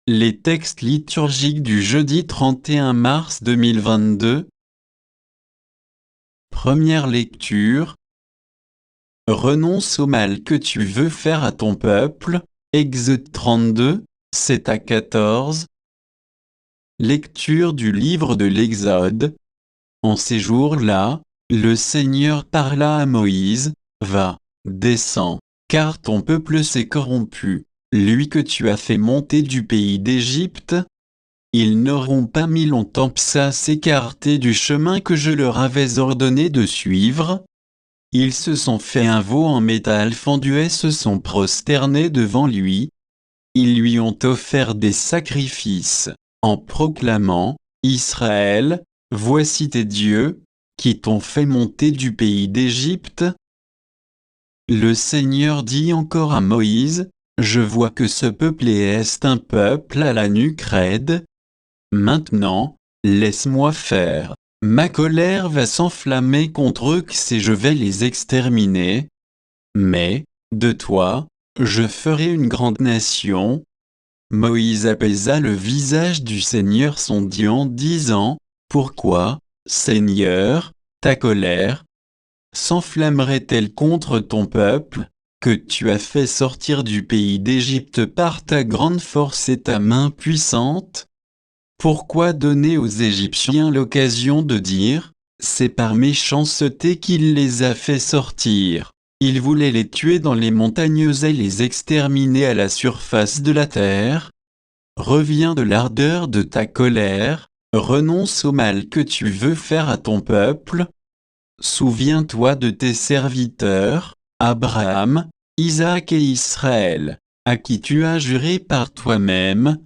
Les textes liturgiques du jeudi 31 mars 2022. Première lecture. Renonce au mal que tu veux faire à ton peuple. Exode 32, 7 à 14. Lecture du livre de l'Exode. En ces jours-là, le Seigneur parla à Moïse, « Va, descends, car ton peuple s'est corrompu, lui que tu as fait monter du pays d'Égypte. Ils n'auront pas mis longtemps à s'écarter du chemin que je leur avais ordonné de suivre. Ils se sont fait un veau en métal fendu et se sont prosternés devant lui. Ils lui ont offert des sacrifices, en proclamant, « Israël, voici tes dieux, qui t'ont fait monter du pays d'Égypte. » Le Seigneur dit encore à Moïse, « Je vois que ce peuple est un peuple à la nuque raide. Maintenant, laisse-moi faire. Ma colère va s'enflammer contre eux et je vais les exterminer. Mais, de toi, je ferai une grande nation. » Moïse apaisa le visage du Seigneur son Dieu en disant, « Pourquoi, Seigneur, ta colère s'enflammerait-elle contre ton peuple, que tu as fait sortir du pays d'Égypte par ta grande force et ta main puissante? Pourquoi donner aux Égyptiens l'occasion de dire, c'est par méchanceté qu'il les a fait sortir? Il voulait les tuer dans les montagnes et les exterminer à la surface de la terre. Reviens de l'ardeur de ta colère, renonce au mal que tu veux faire à ton peuple. Souviens-toi de tes serviteurs, Abraham, Isaac et Israël, à qui tu as juré par toi-même.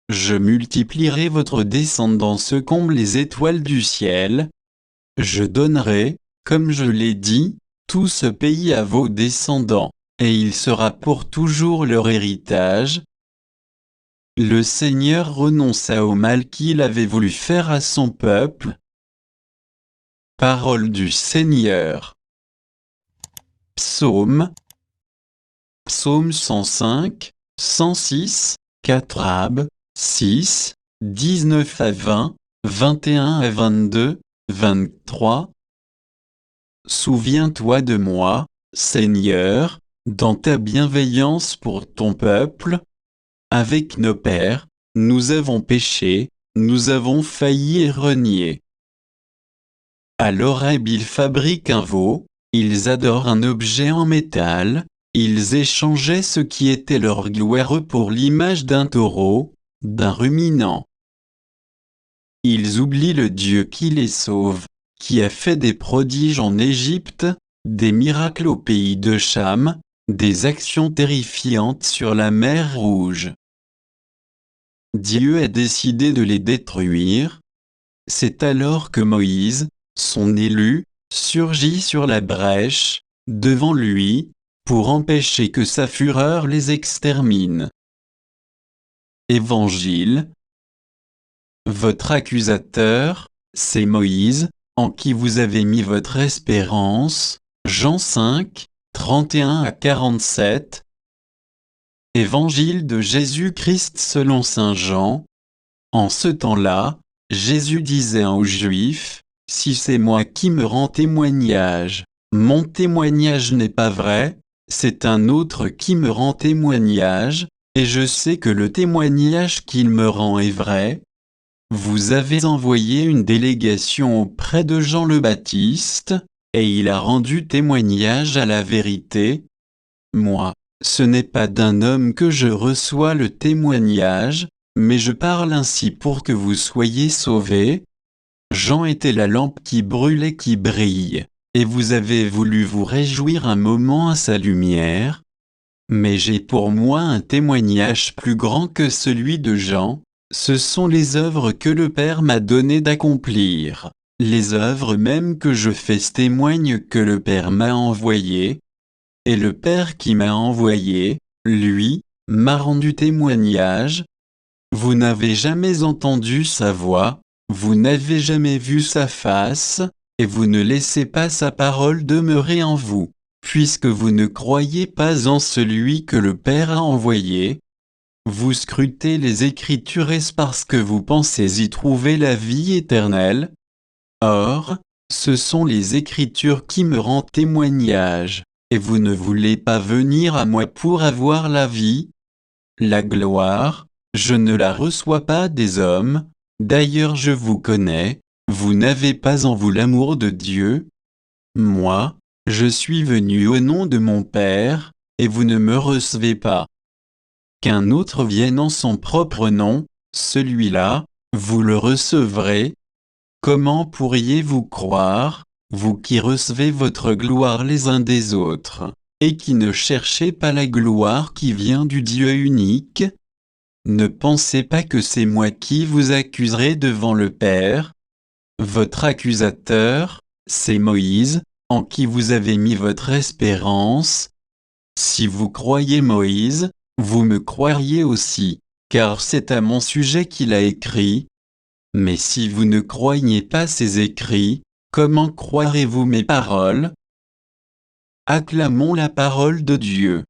Je multiplierai votre descendance comme les étoiles du ciel. Je donnerai, comme je l'ai dit, tout ce pays à vos descendants, et il sera pour toujours leur héritage. » Le Seigneur renonça au mal qu'il avait voulu faire à son peuple. Parole du Seigneur. Psaume. Psaume 105, 106, 4 Ab, 6, 19 à 20, 21 à 22, 23. Souviens-toi de moi, Seigneur, dans ta bienveillance pour ton peuple. Avec nos pères, nous avons péché, nous avons failli et renié. À l'Horeb ils fabriquent un veau, ils adorent un objet en métal, ils échangeaient ce qui était leur gloire pour l'image d'un taureau, d'un ruminant. Ils oublient le Dieu qui les sauve, qui a fait des prodiges en Égypte, des miracles au pays de Cham, des actions terrifiantes sur la mer Rouge. Dieu a décidé de les détruire. C'est alors que Moïse, son élu, surgit sur la brèche, devant lui, pour empêcher que sa fureur les extermine. Évangile. Votre accusateur, c'est Moïse, en qui vous avez mis votre espérance. Jean 5, 31 à 47. Évangile de Jésus-Christ selon saint Jean. En ce temps-là, Jésus disait aux Juifs, « Si c'est moi qui me rends témoignage, mon témoignage n'est pas vrai, c'est un autre qui me rend témoignage, et je sais que le témoignage qu'il me rend est vrai. Vous avez envoyé une délégation auprès de Jean le Baptiste, et il a rendu témoignage à la vérité. Moi, ce n'est pas d'un homme que je reçois le témoignage, mais je parle ainsi pour que vous soyez sauvés. Jean était la lampe qui brûle et qui brille, et vous avez voulu vous réjouir un moment à sa lumière. Mais j'ai pour moi un témoignage plus grand que celui de Jean, ce sont les œuvres que le Père m'a donné d'accomplir, les œuvres même que je fais témoignent que le Père m'a envoyé. Et le Père qui m'a envoyé, lui, m'a rendu témoignage. Vous n'avez jamais entendu sa voix, vous n'avez jamais vu sa face, et vous ne laissez pas sa parole demeurer en vous, puisque vous ne croyez pas en celui que le Père a envoyé. Vous scrutez les Écritures est-ce parce que vous pensez y trouver la vie éternelle? Or, ce sont les Écritures qui me rendent témoignage, et vous ne voulez pas venir à moi pour avoir la vie? La gloire, je ne la reçois pas des hommes, d'ailleurs je vous connais, vous n'avez pas en vous l'amour de Dieu. Moi, je suis venu au nom de mon Père, et vous ne me recevez pas. Qu'un autre vienne en son propre nom, celui-là, vous le recevrez. Comment pourriez-vous croire, vous qui recevez votre gloire les uns des autres, et qui ne cherchez pas la gloire qui vient du Dieu unique? Ne pensez pas que c'est moi qui vous accuserai devant le Père. Votre accusateur, c'est Moïse, en qui vous avez mis votre espérance. Si vous croyez Moïse, vous me croiriez aussi, car c'est à mon sujet qu'il a écrit. Mais si vous ne croyez pas ses écrits, comment croirez-vous mes paroles? Acclamons la parole de Dieu.